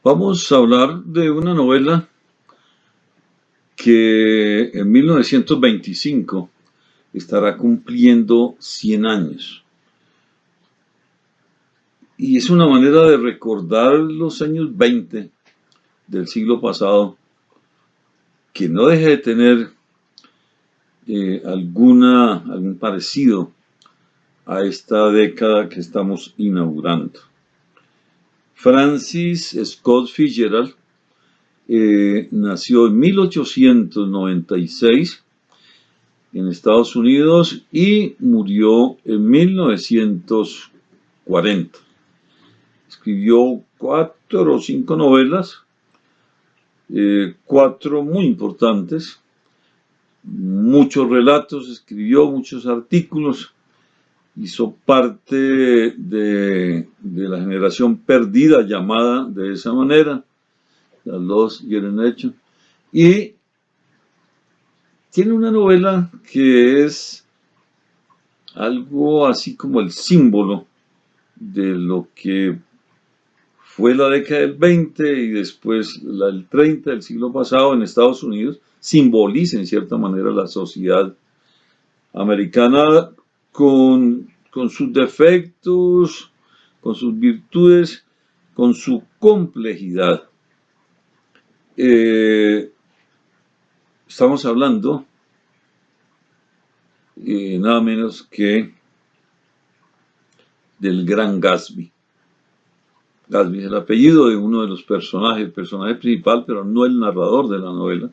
Vamos a hablar de una novela que en 1925 estará cumpliendo 100 años. Y es una manera de recordar los años 20 del siglo pasado, que no deja de tener algún parecido a esta década que estamos inaugurando. Francis Scott Fitzgerald nació en 1896 en Estados Unidos y murió en 1940. Escribió 4 o 5 novelas, 4 muy importantes, muchos relatos, escribió muchos artículos, hizo parte de la generación perdida, llamada de esa manera, la Lost Generation, y tiene una novela que es algo así como el símbolo de lo que fue la década del 20 y después el 30 del siglo pasado en Estados Unidos. Simboliza en cierta manera la sociedad americana con sus defectos, con sus virtudes, con su complejidad. Estamos hablando nada menos que del Gran Gatsby. Gatsby es el apellido de uno de los personajes, el personaje principal, pero no el narrador de la novela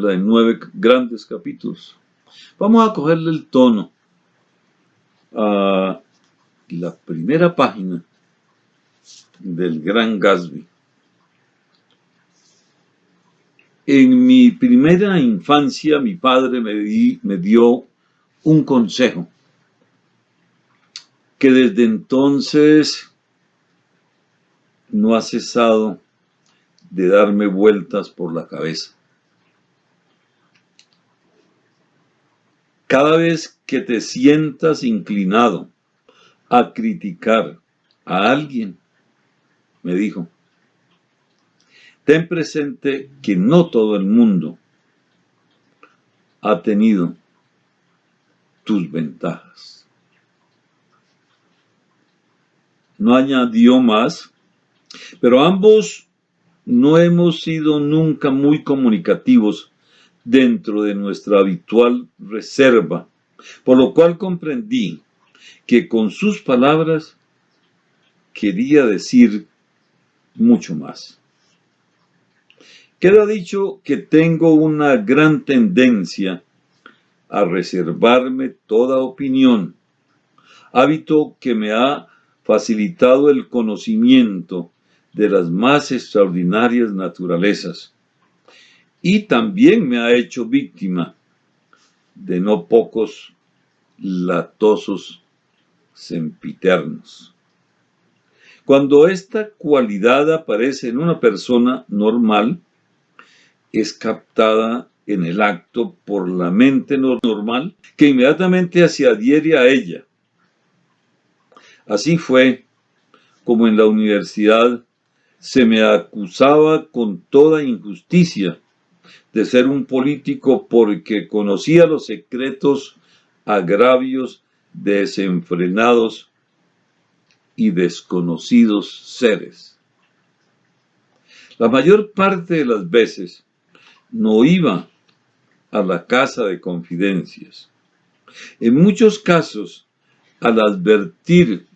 de 9 grandes capítulos. Vamos a cogerle el tono a la primera página del Gran Gatsby. En mi primera infancia, mi padre me dio un consejo que desde entonces no ha cesado de darme vueltas por la cabeza. Cada vez que te sientas inclinado a criticar a alguien, me dijo, ten presente que no todo el mundo ha tenido tus ventajas. No añadió más, pero ambos no hemos sido nunca muy comunicativos dentro de nuestra habitual reserva, por lo cual comprendí que con sus palabras quería decir mucho más. Queda dicho que tengo una gran tendencia a reservarme toda opinión, hábito que me ha facilitado el conocimiento de las más extraordinarias naturalezas y también me ha hecho víctima de no pocos latosos sempiternos. Cuando esta cualidad aparece en una persona normal, es captada en el acto por la mente normal que inmediatamente se adhiere a ella. Así fue como en la universidad se me acusaba con toda injusticia de ser un político porque conocía los secretos agravios de desenfrenados y desconocidos seres. La mayor parte de las veces no iba a la casa de confidencias. En muchos casos, al advertir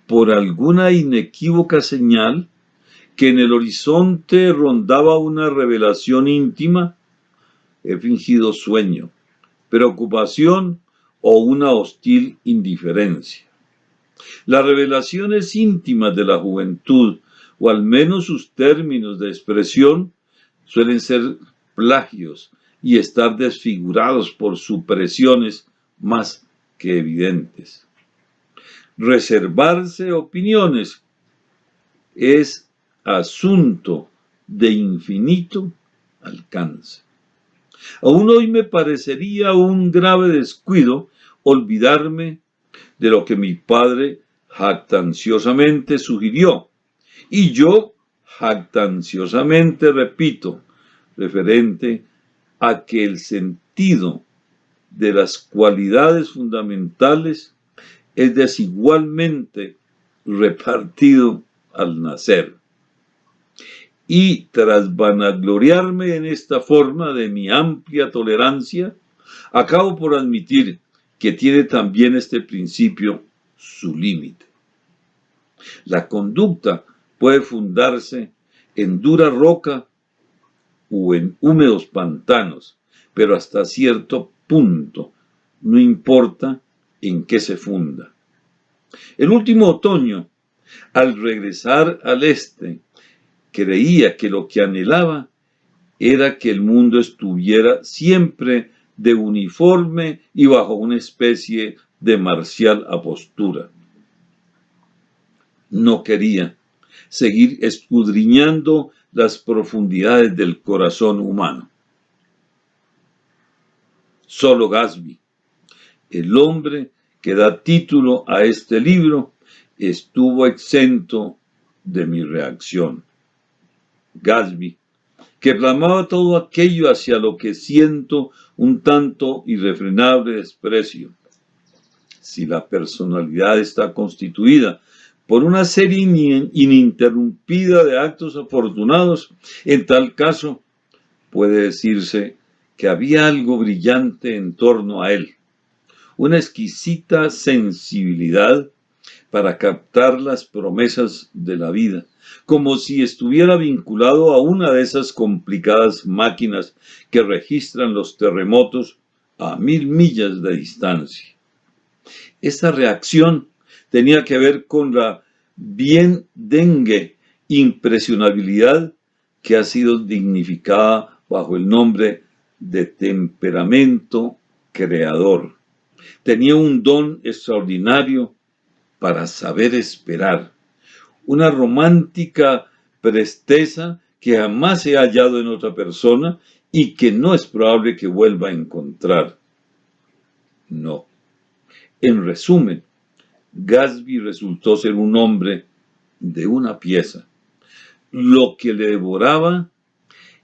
por alguna inequívoca señal que en el horizonte rondaba una revelación íntima, he fingido sueño, preocupación o una hostil indiferencia. Las revelaciones íntimas de la juventud, o al menos sus términos de expresión, suelen ser plagios y estar desfigurados por supresiones más que evidentes. Reservarse opiniones es asunto de infinito alcance. Aún hoy me parecería un grave descuido olvidarme de lo que mi padre jactanciosamente sugirió, y yo jactanciosamente repito, referente a que el sentido de las cualidades fundamentales es desigualmente repartido al nacer. Y tras vanagloriarme en esta forma de mi amplia tolerancia, acabo por admitir que tiene también este principio su límite. La conducta puede fundarse en dura roca o en húmedos pantanos, pero hasta cierto punto, no importa en qué se funda. El último otoño, al regresar al este, creía que lo que anhelaba era que el mundo estuviera siempre de uniforme y bajo una especie de marcial apostura. No quería seguir escudriñando las profundidades del corazón humano. Solo Gatsby, el hombre que da título a este libro, estuvo exento de mi reacción. Gatsby, que blamaba todo aquello hacia lo que siento un tanto irrefrenable desprecio. Si la personalidad está constituida por una serie ininterrumpida de actos afortunados, en tal caso puede decirse que había algo brillante en torno a él, una exquisita sensibilidad para captar las promesas de la vida, como si estuviera vinculado a una de esas complicadas máquinas que registran los terremotos a 1000 millas de distancia. Esta reacción tenía que ver con la bien dengue impresionabilidad que ha sido dignificada bajo el nombre de temperamento creador. Tenía un don extraordinario para saber esperar, una romántica presteza que jamás he hallado en otra persona y que no es probable que vuelva a encontrar. No. En resumen, Gatsby resultó ser un hombre de una pieza. Lo que le devoraba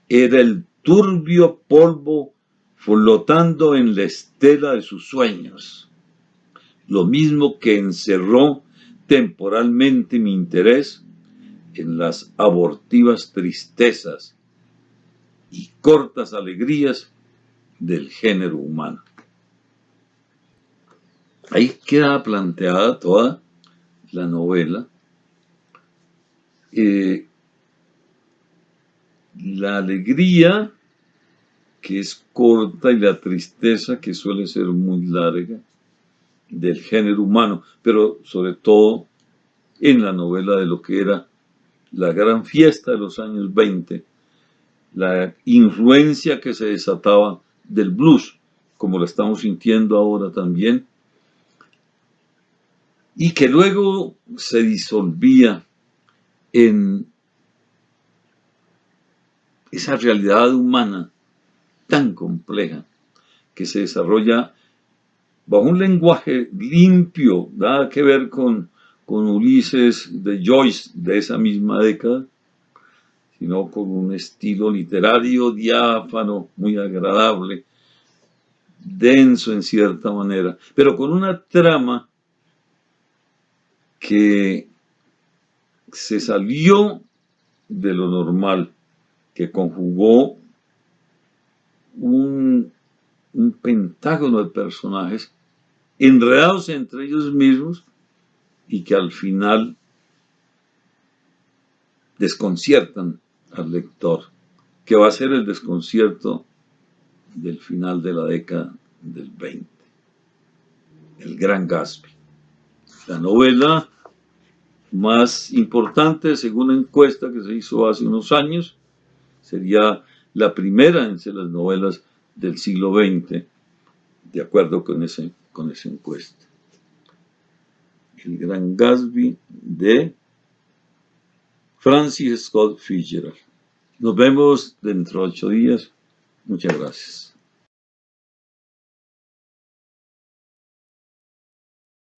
era el turbio polvo flotando en la estela de sus sueños. Lo mismo que encerró temporalmente mi interés en las abortivas tristezas y cortas alegrías del género humano. Ahí queda planteada toda la novela. La alegría, que es corta, y la tristeza, que suele ser muy larga, del género humano, pero sobre todo en la novela de lo que era la gran fiesta de los años 20, la influencia que se desataba del blues, como la estamos sintiendo ahora también, y que luego se disolvía en esa realidad humana tan compleja que se desarrolla bajo un lenguaje limpio, nada que ver con Ulises de Joyce de esa misma década, sino con un estilo literario diáfano, muy agradable, denso en cierta manera, pero con una trama que se salió de lo normal, que conjugó un pentágono de personajes enredados entre ellos mismos y que al final desconciertan al lector, que va a ser el desconcierto del final de la década del 20. El Gran Gatsby. La novela más importante, según una encuesta que se hizo hace unos años, sería la primera entre las novelas del siglo XX, de acuerdo con esa encuesta. El Gran Gatsby de Francis Scott Fitzgerald. Nos vemos dentro de 8 días. Muchas gracias.